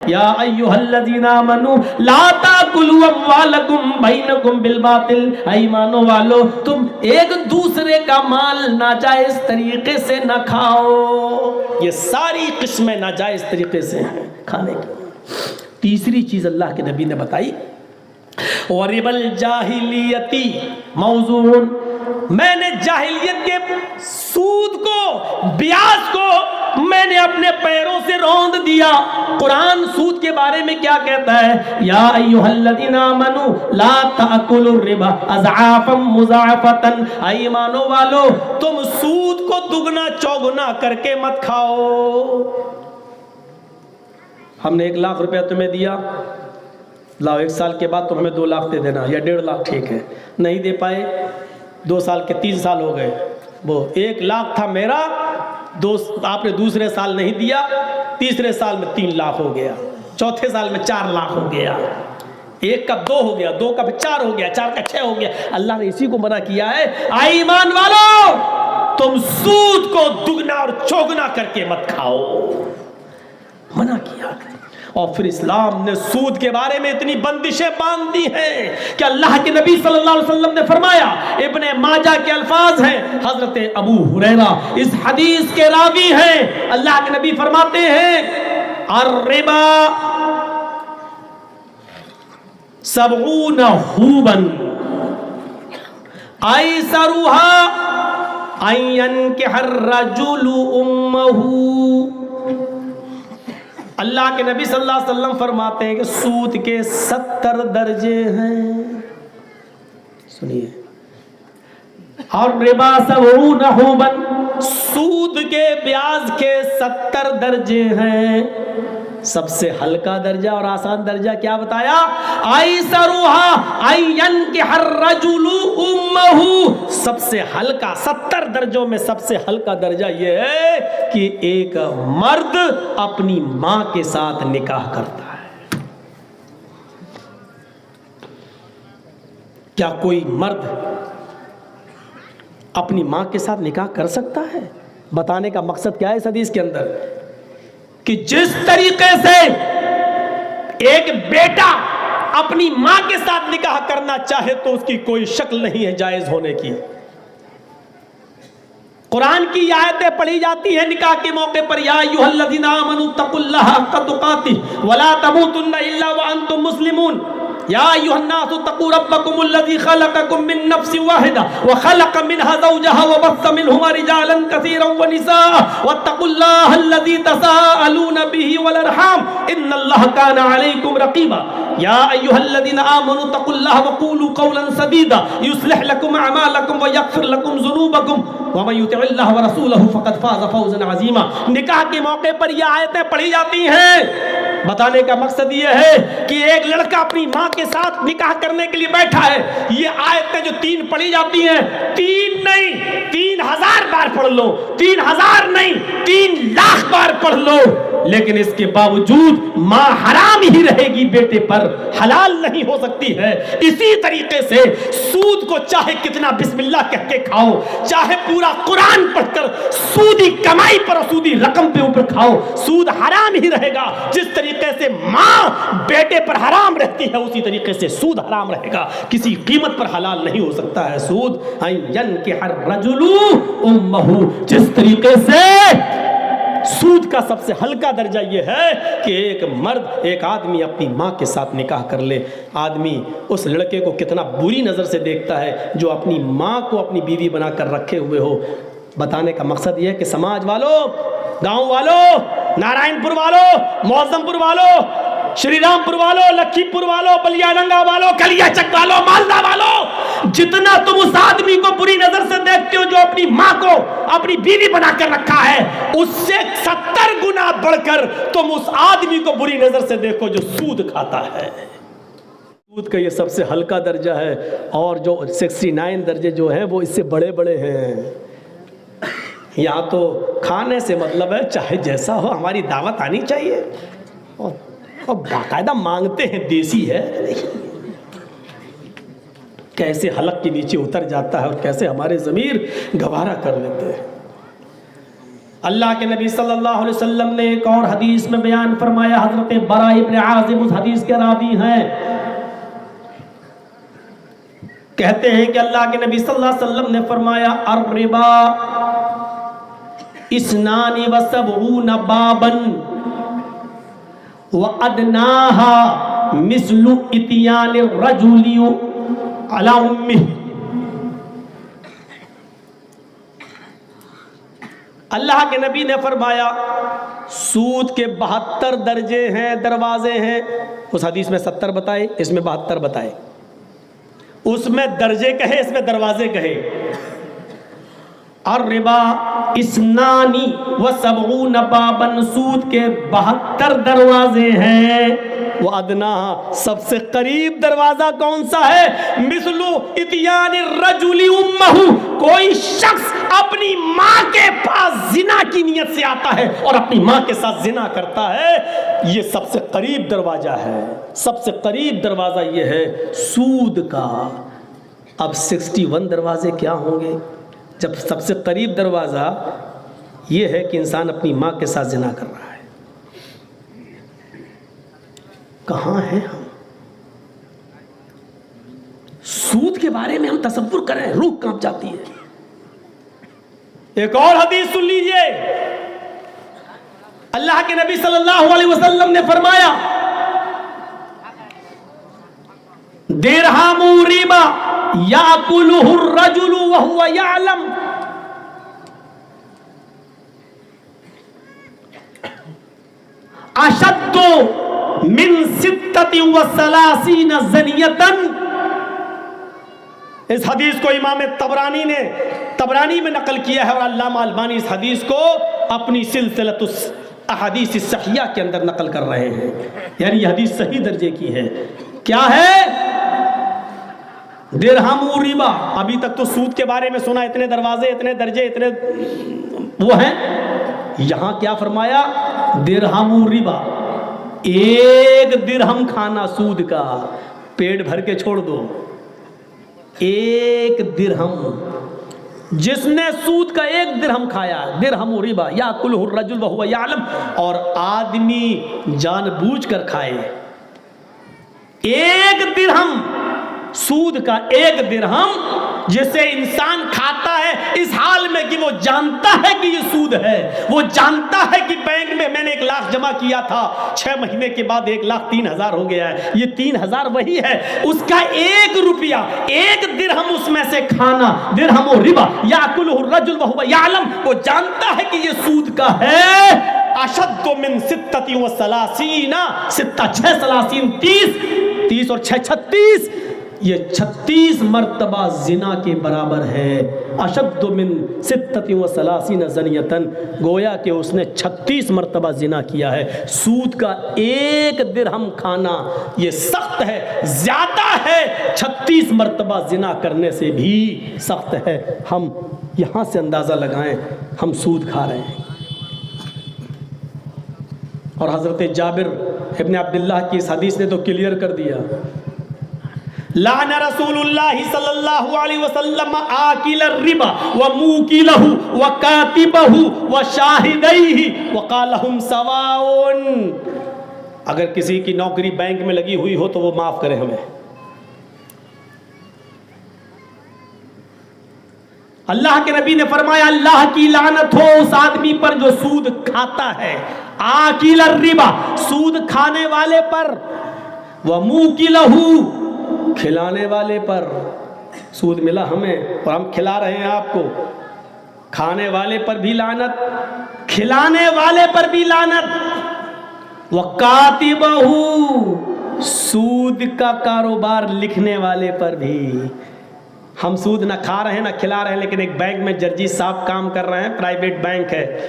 یا ایھا الذین آمنوا لا تاکلوا اموالکم بینکم بالباطل، ایمانو والو تم ایک دوسرے کا مال ناجائز طریقے سے نہ کھاؤ۔ یہ ساری قسمیں ناجائز طریقے سے ہیں کھانے کی۔ تیسری چیز اللہ کے نبی نے بتائی، وَرِبَ الْجَاهِلِيَّةِ موضوع، میں نے جاہلیت کے سود کو، بیاج کو میں نے اپنے پیروں سے روند دیا۔ قرآن سود کے بارے میں کیا کہتا ہے؟ یا ایھا الذین آمنوا لا تأکلوا الربا اضعافا مضاعفۃ، ایمانو والو تم سود کو دگنا چوگنا کر کے مت کھاؤ۔ ہم نے 1 لاکھ روپیہ تمہیں دیا، لاؤ 1 سال کے بعد تم ہمیں 2 لاکھ دے دینا یا 1.5 لاکھ، ٹھیک ہے، نہیں دے پائے 2 سال کے 3 سال ہو گئے، وہ 1 لاکھ تھا میرا، آپ نے دوسرے سال نہیں دیا، تیسرے سال میں 3 لاکھ ہو گیا، چوتھے سال میں 4 لاکھ ہو گیا، 1 کا 2 ہو گیا، 2 کا 4 ہو گیا، 4 کا 6 ہو گیا۔ اللہ نے اسی کو منع کیا ہے، ایمان والو تم سود کو دگنا اور چوگنا کر کے مت کھاؤ، منع کیا۔ اور پھر اسلام نے سود کے بارے میں اتنی بندشیں باندھ دی ہیں کہ اللہ کے نبی صلی اللہ علیہ وسلم نے فرمایا، ابن ماجہ کے الفاظ ہیں، حضرت ابو ہریرہ اس حدیث کے راوی ہیں، اللہ کے نبی فرماتے ہیں الربا 70 حوبا ایسرها ان ينكح الرجل امه۔ اللہ کے نبی صلی اللہ علیہ وسلم فرماتے ہیں کہ سود کے 70 درجے ہیں، سنیے، اور ربا 70 حوبا، سود کے بیاج کے 70 درجے ہیں۔ سب سے ہلکا درجہ اور آسان درجہ کیا بتایا؟ ایسرها ان ينكح الرجل امه، سب سے ہلکا 70 درجوں میں سب سے ہلکا درجہ یہ ہے کہ ایک مرد اپنی ماں کے ساتھ نکاح کرتا ہے۔ کیا کوئی مرد اپنی ماں کے ساتھ نکاح کر سکتا ہے؟ بتانے کا مقصد کیا ہے اس حدیث کے اندر؟ کہ جس طریقے سے ایک بیٹا اپنی ماں کے ساتھ نکاح کرنا چاہے تو اس کی کوئی شکل نہیں ہے جائز ہونے کی۔ قرآن کی آیتیں پڑھی جاتی ہیں نکاح کے موقع پر، یا ایھا الذین آمنوا اتقوا اللہ حق تقاتہ ولا تموتن الا وانتم مسلمون، یا ایھا الناس اتقوا ربکم الذی خلقکم من نفس واحدہ وخلق منها زوجها وبث منہما رجالا کثیرا ونساء واتقوا اللہ الذی تساءلون به والارحام ان اللہ کان علیکم رقیبا، یا ایھا الذین آمنوا اتقوا اللہ وقولوا قولا سدیدا یصلح لکم اعمالکم ویغفر لکم ذنوبکم ومن یطع اللہ ورسولہ فقد فاز فوزا عظیما۔ نکاح کے موقع پر یہ آیتیں پڑھی جاتی ہیں، بتانے کا مقصد یہ ہے کہ ایک لڑکا اپنی ماں کے ساتھ نکاح کرنے کے لیے بیٹھا ہے، یہ آیتیں جو 3 پڑھی جاتی ہیں، 3 نہیں 3000 بار پڑھ لو، 3000 نہیں 3 لاکھ بار پڑھ لو، لیکن اس کے باوجود ماں حرام ہی رہے گی بیٹے پر، حلال نہیں ہو سکتی ہے۔ اسی طریقے سے سود کو چاہے کتنا بسم اللہ کہہ کے کھاؤ، چاہے پورا قرآن پڑھ کر سودی کمائی پر اور سودی رقم پہ اوپر کھاؤ، سود حرام ہی رہے گا۔ جس طریقے سے ماں بیٹے پر حرام رہتی ہے اسی طریقے سے سود حرام رہے گا، کسی قیمت پر حلال نہیں ہو سکتا ہے سود۔ ان ينكح الرجل امه، جس طریقے سے سود کا سب سے ہلکا درجہ یہ ہے کہ ایک مرد، ایک آدمی اپنی ماں کے ساتھ نکاح کر لے۔ آدمی اس لڑکے کو کتنا بری نظر سے دیکھتا ہے جو اپنی ماں کو اپنی بیوی بنا کر رکھے ہوئے ہو۔ بتانے کا مقصد یہ ہے کہ سماج والوں، گاؤں والوں، نارائن پور والوں، معظم پور والوں، شری رام پور والوں، لکھی پور والوں، بلیا ڈنگا والوں، کلیا چک والوں، مالدہ والوں، جتنا تم اس آدمی کو بری نظر سے دیکھتے ہو جو اپنی ماں کو اپنی بیوی بنا کر رکھا ہے، اس سے 70 گنا بڑھ کر تم اس آدمی کو بری نظر سے دیکھو جو سود کھاتا ہے۔ سود کا یہ سب سے ہلکا درجہ ہے، اور جو 69 درجے جو ہیں وہ اس سے بڑے بڑے ہیں۔ یہاں تو کھانے سے مطلب ہے چاہے جیسا ہو، ہماری دعوت آنی چاہیے، اور باقاعدہ مانگتے ہیں، دیسی ہے، کیسے حلق کے نیچے اتر جاتا ہے اور کیسے ہمارے ضمیر گوارا کر لیتے ہیں۔ اللہ کے نبی صلی اللہ علیہ وسلم نے ایک اور حدیث میں بیان فرمایا، حضرت براء ابن عازب اس حدیث کے راوی ہیں، کہتے ہیں کہ اللہ کے نبی صلی اللہ علیہ وسلم نے فرمایا الربا 72 بابا وَأَدْنَاهَا مِثْلُ إِتْيَانِ الرَّجُلِ عَلَى أُمِّهِ۔ اللہ کے نبی نے فرمایا سود کے 72 درجے ہیں، دروازے ہیں۔ اس حدیث میں 70 بتائے، اس میں 72 بتائے، اس میں درجے کہے، اس میں دروازے کہے۔ الربا 72 بابا، سود کے 72 دروازے ہیں۔ وہ ادنا، سب سے قریب دروازہ کون سا ہے؟ مثل اتیان الرجل امہ، کوئی شخص اپنی ماں کے پاس زنا کی نیت سے آتا ہے اور اپنی ماں کے ساتھ زنا کرتا ہے، یہ سب سے قریب دروازہ ہے، سب سے قریب دروازہ یہ ہے سود کا۔ اب 61 دروازے کیا ہوں گے جب سب سے قریب دروازہ یہ ہے کہ انسان اپنی ماں کے ساتھ زنا کر رہا ہے؟ کہاں ہیں ہم؟ سود کے بارے میں ہم تصور کریں روح کانپ جاتی ہے۔ ایک اور حدیث سن لیجئے، اللہ کے نبی صلی اللہ علیہ وسلم نے فرمایا درہم ربا یاکلہ الرجل وہو یعلم، اشد من 36 زنیتن۔ اس حدیث کو امام طبرانی میں نقل کیا ہے، اور علامہ البانی اس حدیث کو اپنی سلسلۃ احادیث الصحیحہ کے اندر نقل کر رہے ہیں، یعنی یہ حدیث صحیح درجے کی ہے۔ کیا ہے؟ درہم ربا۔ ابھی تک تو سود کے بارے میں سنا، اتنے دروازے، اتنے درجے، اتنے وہ ہیں۔ یہاں کیا فرمایا؟ درہم ربا، 1 درہم کھانا سود کا، پیٹ بھر کے چھوڑ دو۔ 1 درہم، جس نے سود کا 1 درہم کھایا، درہم ربا یاکلہ الرجل وہو یعلم، اور آدمی جان بوجھ کر کھائے 1 درہم سود کا، 1 درہم جسے انسان کھاتا ہے اس حال میں کہ وہ جانتا ہے کہ یہ سود ہے، وہ جانتا ہے کہ بینک میں میں نے 1 لاکھ جمع کیا تھا، 6 مہینے کے بعد 1,03,000 ہو گیا ہے، یہ 3,000 وہی ہے، اس کا 1 روپیہ 1 درہم اس میں سے کھانا، درہم و ربا یاکلہ الرجل وہو یعلم، وہ جانتا ہے کہ یہ سود کا ہے۔ اشد من 36، 30 اور 6 36، یہ 36 مرتبہ زنا کے برابر ہے۔ اشد من 36 زنیتن، گویا کہ اس نے 36 مرتبہ زنا کیا ہے۔ سود کا 1 درہم کھانا یہ سخت ہے، زیادہ ہے، 36 مرتبہ زنا کرنے سے بھی سخت ہے۔ ہم یہاں سے اندازہ لگائیں ہم سود کھا رہے ہیں۔ اور حضرت جابر ابن عبداللہ کی اس حدیث نے تو کلیئر کر دیا، لعن رسول اللہ صلی اللہ علیہ وسلم آکل الربا وموکلہ وکاتبہ وشاہدیہ وقال ہم سواء۔ اگر کسی کی نوکری بینک میں لگی ہوئی ہو تو وہ معاف کرے ہمیں۔ اللہ کے نبی نے فرمایا اللہ کی لعنت ہو اس آدمی پر جو سود کھاتا ہے، آکل الربا، سود کھانے والے پر، وموکلہ، کھلانے والے پر۔ سود ملا ہمیں اور ہم کھلا رہے ہیں آپ کو، کھانے والے پر بھی لعنت، کھلانے والے پر بھی لعنت، وکاتبہ، سود کا کاروبار لکھنے والے پر بھی۔ ہم سود نہ کھا رہے ہیں نہ کھلا رہے ہیں، لیکن ایک بینک میں جرجی صاحب کام کر رہے ہیں، پرائیویٹ بینک ہے،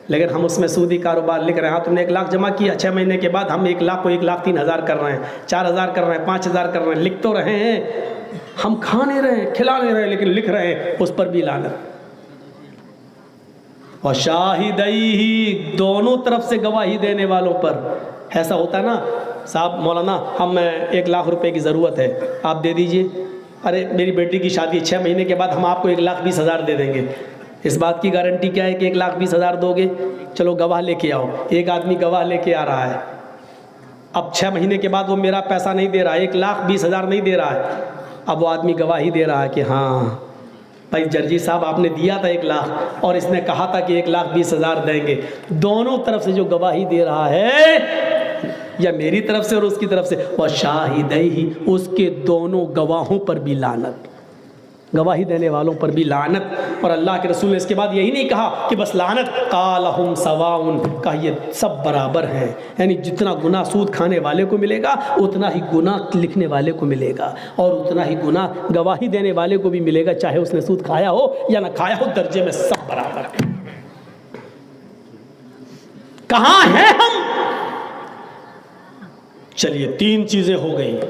لیکن ہم اس میں سودی کاروبار لکھ رہے ہیں۔ ہاں تم نے 1 لاکھ جمع کیا، 6 مہینے کے بعد ہم 1 لاکھ کو 1,03,000 کر رہے ہیں، 4,000 کر رہے ہیں، 5,000 کر رہے ہیں، لکھ تو رہے ہیں، ہم کھا نہیں رہے ہیں، کھلا نہیں رہے ہیں، لیکن لکھ رہے ہیں، اس پر بھی لعنت۔ اور شاہدیہ، دونوں طرف سے گواہی دینے والوں پر۔ ایسا ہوتا ہے نا صاحب، مولانا ہم 1 لاکھ روپے کی ضرورت ہے، آپ دے دیجئے۔ ارے میری بیٹی کی شادی 6 مہینے کے بعد ہم آپ کو 1,20,000 دے دیں گے۔ اس بات کی گارنٹی کیا ہے کہ 1,20,000 دو گے؟ چلو گواہ لے کے آؤ. ایک آدمی گواہ لے کے آ رہا ہے, اب 6 مہینے کے بعد وہ میرا پیسہ نہیں دے رہا ہے, 1,20,000 نہیں دے رہا ہے. اب وہ آدمی گواہی دے رہا ہے کہ ہاں بھائی جرجی صاحب آپ نے دیا تھا 1,00,000 اور اس نے کہا تھا کہ 1,20,000 دیں گے. دونوں طرف سے جو گواہی دے رہا ہے, یا میری طرف سے اور اس کی طرف سے, وہ شاہدہی, اس کے دونوں گواہوں پر بھی لعنت, گواہی دینے والوں پر بھی لعنت. اور اللہ کے رسول نے اس کے بعد یہی نہیں کہا کہ بس لعنت, قال ہم سواء, کہا یہ سب برابر ہیں. یعنی جتنا گناہ سود کھانے والے کو ملے گا اتنا ہی گناہ لکھنے والے کو ملے گا, اور اتنا ہی گناہ گواہی دینے والے کو بھی ملے گا, چاہے اس نے سود کھایا ہو یا نہ کھایا ہو, درجے میں سب برابر ہیں. کہاں ہیں ہم؟ چلیے 3 چیزیں ہو گئیں.